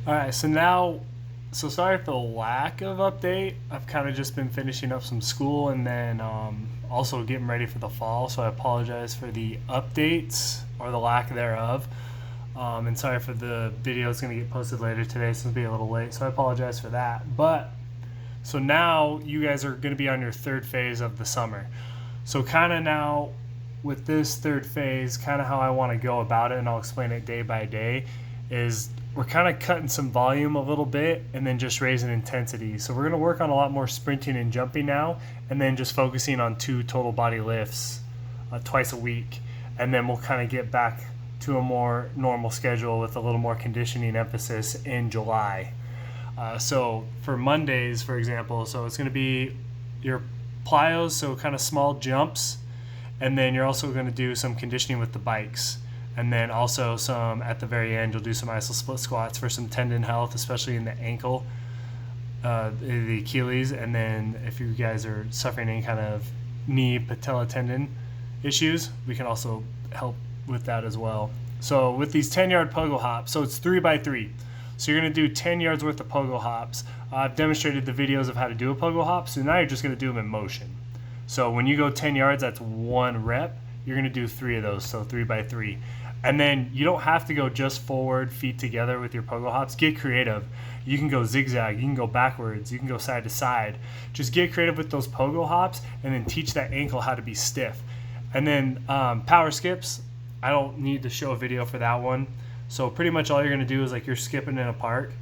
All right, so sorry for the lack of update. I've kind of just been finishing up some school and then also getting ready for the fall. So I apologize for the updates or the lack thereof. And sorry for the video it's going to get posted later today, so it'll be a little late. So I apologize for that. But so now you guys are going to be on your third phase of the summer. So kind of now with this third phase, kind of how I want to go about it, and I'll explain it day by day, is we're kind of cutting some volume a little bit and then just raising intensity. So we're going to work on a lot more sprinting and jumping now, and then just focusing on 2 total body lifts twice a week. And then we'll kind of get back to a more normal schedule with a little more conditioning emphasis in July. So for Mondays, for example, so it's going to be your plyos, so kind of small jumps, and then you're also going to do some conditioning with the bikes. And then also some, at the very end, you'll do some iso split squats for some tendon health, especially in the ankle, the Achilles. And then if you guys are suffering any kind of knee patella tendon issues, we can also help with that as well. So with these 10-yard pogo hops, so it's 3x3. So you're going to do 10 yards worth of pogo hops. I've demonstrated the videos of how to do a pogo hop, so now you're just going to do them in motion. So when you go 10 yards, that's 1 rep. You're going to do 3 of those, so 3x3. And then you don't have to go just forward, feet together with your pogo hops. Get creative. You can go zigzag. You can go backwards. You can go side to side. Just get creative with those pogo hops and then teach that ankle how to be stiff. And then power skips, I don't need to show a video for that one. So pretty much all you're going to do is like you're skipping in a park.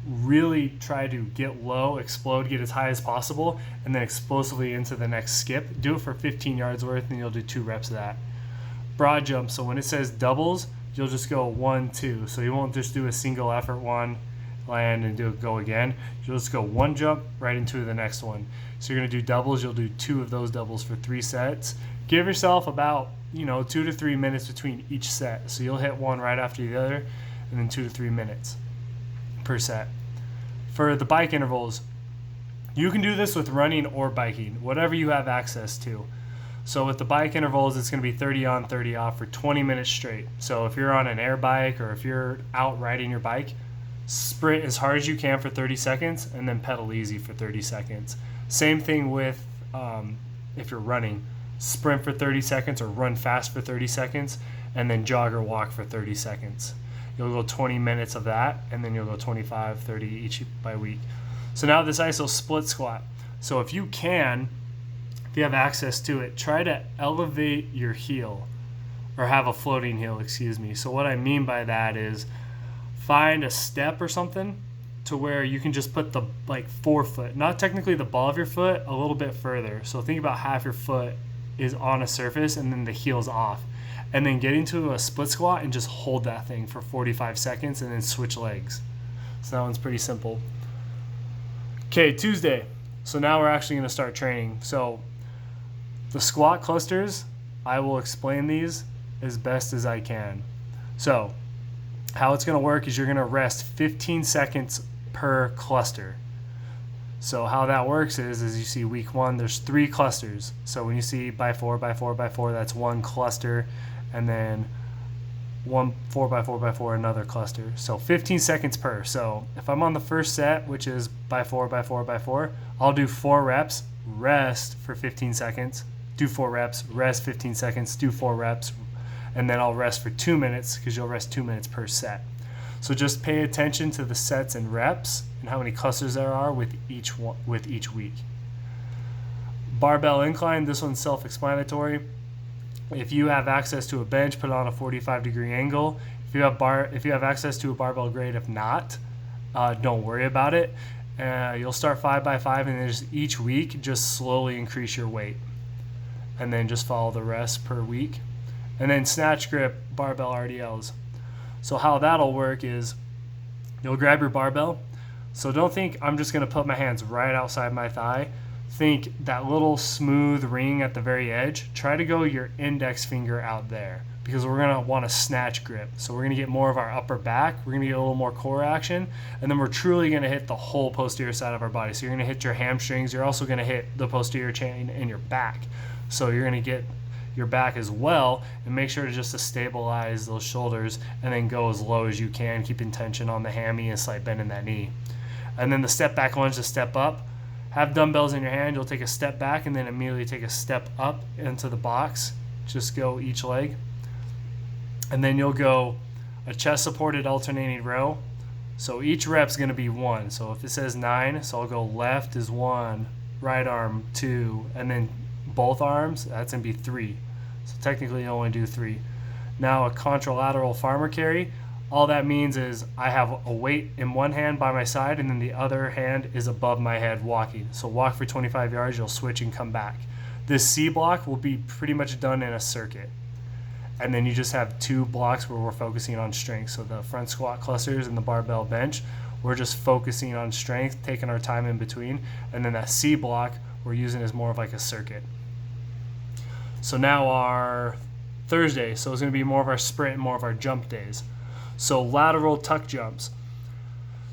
Really try to get low, explode, get as high as possible, and then explosively into the next skip. Do it for 15 yards worth, and you'll do 2 reps of that. Broad jump, so when it says doubles, you'll just go 1, 2. So you won't just do a single effort 1, land, and go again. You'll just go 1 jump right into the next one. So you're going to do doubles. You'll do 2 of those doubles for 3 sets. Give yourself about 2 to 3 minutes between each set. So you'll hit one right after the other, and then 2 to 3 minutes per set. For the bike intervals, you can do this with running or biking, whatever you have access to. So with the bike intervals, it's going to be 30 on, 30 off for 20 minutes straight. So if you're on an air bike or if you're out riding your bike, sprint as hard as you can for 30 seconds and then pedal easy for 30 seconds. Same thing with if you're running. Sprint for 30 seconds or run fast for 30 seconds and then jog or walk for 30 seconds. You'll go 20 minutes of that and then you'll go 25, 30 each by week. So now this iso split squat. So if you have access to it, try to elevate your heel or have a floating heel, excuse me. So what I mean by that is find a step or something to where you can just put the forefoot, not technically the ball of your foot, a little bit further. So think about half your foot is on a surface and then the heel's off. And then get into a split squat and just hold that thing for 45 seconds and then switch legs. So that one's pretty simple. Okay, Tuesday. So now we're actually going to start training. So the squat clusters, I will explain these as best as I can. So how it's going to work is you're going to rest 15 seconds per cluster. So how that works is you see week 1, there's 3 clusters. So when you see by 4, by 4, by 4, that's 1 cluster, and then 1 4 by 4 by 4, another cluster. So 15 seconds per. So if I'm on the first set, which is by 4 by 4 by 4, I'll do 4 reps, rest for 15 seconds, do 4 reps, rest 15 seconds, do 4 reps, and then I'll rest for 2 minutes because you'll rest 2 minutes per set. So just pay attention to the sets and reps and how many clusters there are with each week. Barbell incline, this one's self-explanatory. If you have access to a bench, put it on a 45-degree angle. If you have access to a barbell, great. If not, don't worry about it. You'll start 5 by 5, and then just each week, just slowly increase your weight, and then just follow the rest per week. And then snatch grip, barbell RDLs. So how that'll work is you'll grab your barbell. So don't think I'm just going to put my hands right outside my thigh. Think that little smooth ring at the very edge. Try to go your index finger out there because we're going to want a snatch grip. So we're going to get more of our upper back. We're going to get a little more core action. And then we're truly going to hit the whole posterior side of our body. So you're going to hit your hamstrings. You're also going to hit the posterior chain in your back. So you're going to get your back as well, and make sure to stabilize those shoulders, and then go as low as you can, keeping tension on the hammy and slight bend in that knee. And then the step back lunge to step up. Have dumbbells in your hand, you'll take a step back and then immediately take a step up into the box. Just go each leg. And then you'll go a chest supported alternating row. So each rep's going to be 1. So if it says 9, so I'll go left is 1, right arm 2, and then both arms, that's going to be 3. So technically you only do 3. Now a contralateral farmer carry, all that means is I have a weight in one hand by my side and then the other hand is above my head walking. So walk for 25 yards, you'll switch and come back. This C block will be pretty much done in a circuit. And then you just have 2 blocks where we're focusing on strength. So the front squat clusters and the barbell bench, we're just focusing on strength, taking our time in between. And then that C block we're using as more of like a circuit. So now our Thursday, so it's going to be more of our sprint, more of our jump days. So lateral tuck jumps.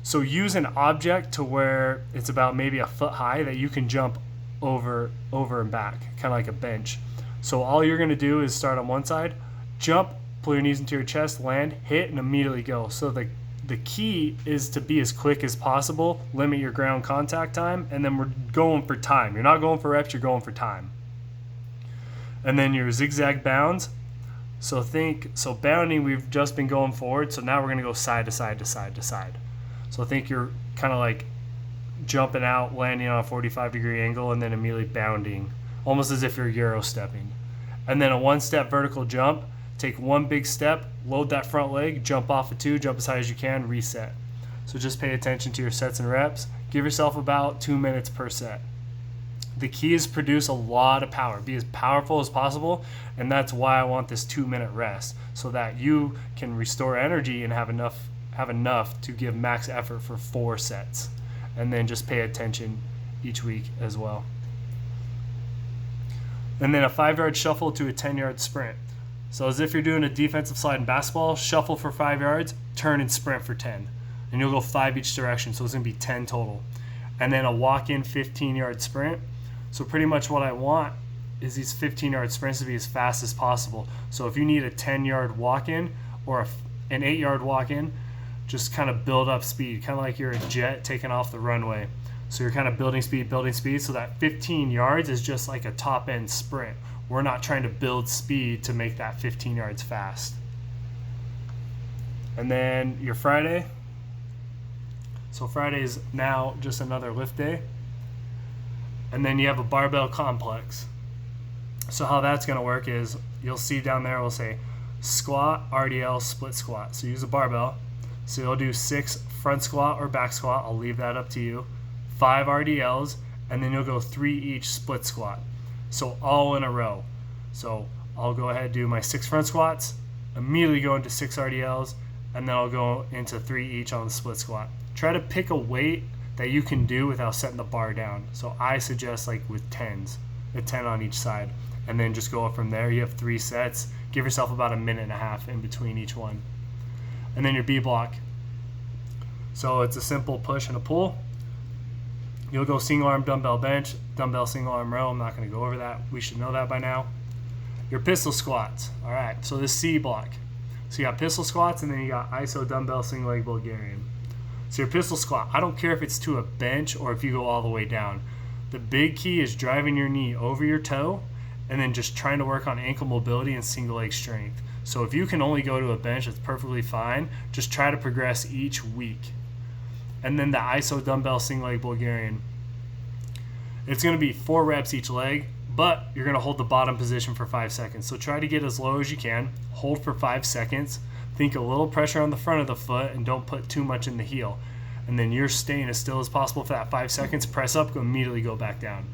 So use an object to where it's about maybe a foot high that you can jump over and back, kind of like a bench. So all you're going to do is start on one side, jump, pull your knees into your chest, land, hit, and immediately go. So the key is to be as quick as possible, limit your ground contact time, and then we're going for time. You're not going for reps, you're going for time. And then your zigzag bounds. So bounding, we've just been going forward, so now we're going to go side to side to side to side. So think you're kind of like jumping out, landing on a 45-degree angle, and then immediately bounding, almost as if you're Euro stepping. And then a 1-step vertical jump, take 1 big step, load that front leg, jump off of 2, jump as high as you can, reset. So just pay attention to your sets and reps. Give yourself about 2 minutes per set. The key is produce a lot of power. Be as powerful as possible, and that's why I want this 2-minute rest, so that you can restore energy and have enough to give max effort for 4 sets. And then just pay attention each week as well. And then a 5-yard shuffle to a 10-yard sprint. So as if you're doing a defensive slide in basketball, shuffle for 5 yards, turn and sprint for 10. And you'll go 5 each direction, so it's going to be 10 total. And then a walk-in 15-yard sprint. So pretty much what I want is these 15-yard sprints to be as fast as possible. So if you need a 10-yard walk-in or an 8-yard walk-in, just kind of build up speed, kind of like you're a jet taking off the runway. So you're kind of building speed, so that 15 yards is just like a top-end sprint. We're not trying to build speed to make that 15 yards fast. And then your Friday. So Friday is now just another lift day. And then you have a barbell complex. So how that's going to work is you'll see down there, we'll say squat, RDL, split squat. So use a barbell. So you'll do 6 front squat or back squat. I'll leave that up to you. 5 RDLs, and then you'll go 3 each split squat. So all in a row. So I'll go ahead and do my 6 front squats, immediately go into 6 RDLs, and then I'll go into 3 each on the split squat. Try to pick a weight that you can do without setting the bar down. So I suggest like with 10s, a 10 on each side, and then just go up from there. You have 3 sets. Give yourself about a minute and a half in between each one. And then your B block. So it's a simple push and a pull. You'll go single arm dumbbell bench, dumbbell single arm row. I'm not going to go over that. We should know that by now. Your pistol squats. All right, so this C block. So you got pistol squats, and then you got iso dumbbell single leg Bulgarian. So your pistol squat, I don't care if it's to a bench or if you go all the way down. The big key is driving your knee over your toe and then just trying to work on ankle mobility and single leg strength. So if you can only go to a bench, that's perfectly fine. Just try to progress each week. And then the iso dumbbell single leg Bulgarian. It's going to be 4 reps each leg, but you're going to hold the bottom position for 5 seconds. So try to get as low as you can. Hold for 5 seconds. Think a little pressure on the front of the foot and don't put too much in the heel. And then you're staying as still as possible for that 5 seconds. Press up, immediately go back down.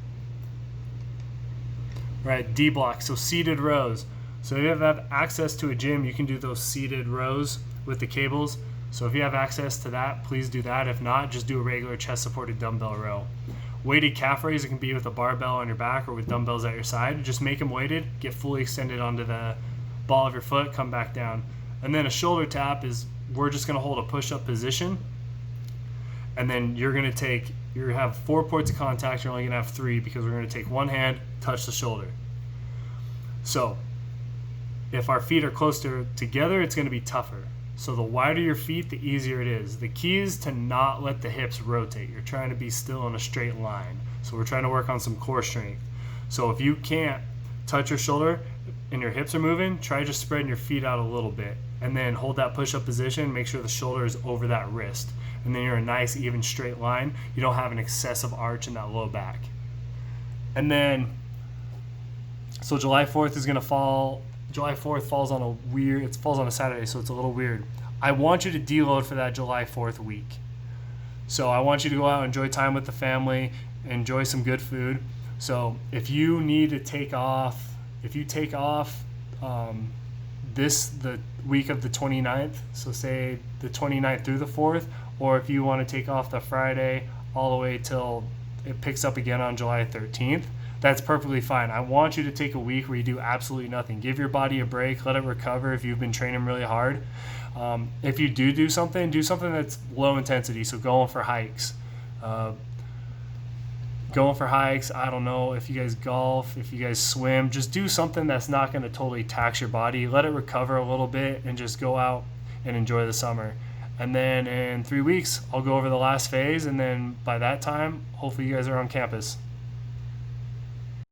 Right, D block, so seated rows. So if you have access to a gym, you can do those seated rows with the cables. So if you have access to that, please do that. If not, just do a regular chest-supported dumbbell row. Weighted calf raise, it can be with a barbell on your back or with dumbbells at your side. Just make them weighted, get fully extended onto the ball of your foot, come back down. And then a shoulder tap is we're just going to hold a push-up position. And then you're going to have 4 points of contact. You're only going to have 3 because we're going to take one hand, touch the shoulder. So if our feet are closer together, it's going to be tougher. So the wider your feet, the easier it is. The key is to not let the hips rotate. You're trying to be still in a straight line. So we're trying to work on some core strength. So if you can't touch your shoulder and your hips are moving, try just spreading your feet out a little bit. And then hold that push-up position. Make sure the shoulder is over that wrist. And then you're a nice, even, straight line. You don't have an excessive arch in that low back. And then, so July 4th is going to fall. July 4th falls on a Saturday, so it's a little weird. I want you to deload for that July 4th week. So I want you to go out, enjoy time with the family, enjoy some good food. So if you need to take off, the week of the 29th, so say the 29th through the 4th, or if you want to take off the Friday all the way till it picks up again on July 13th, that's perfectly fine. I want you to take a week where you do absolutely nothing. Give your body a break. Let it recover if you've been training really hard. If you do something that's low intensity. So going for hikes. I don't know if you guys golf, if you guys swim. Just do something that's not going to totally tax your body. Let it recover a little bit and just go out and enjoy the summer. And then in 3 weeks, I'll go over the last phase. And then by that time, hopefully you guys are on campus.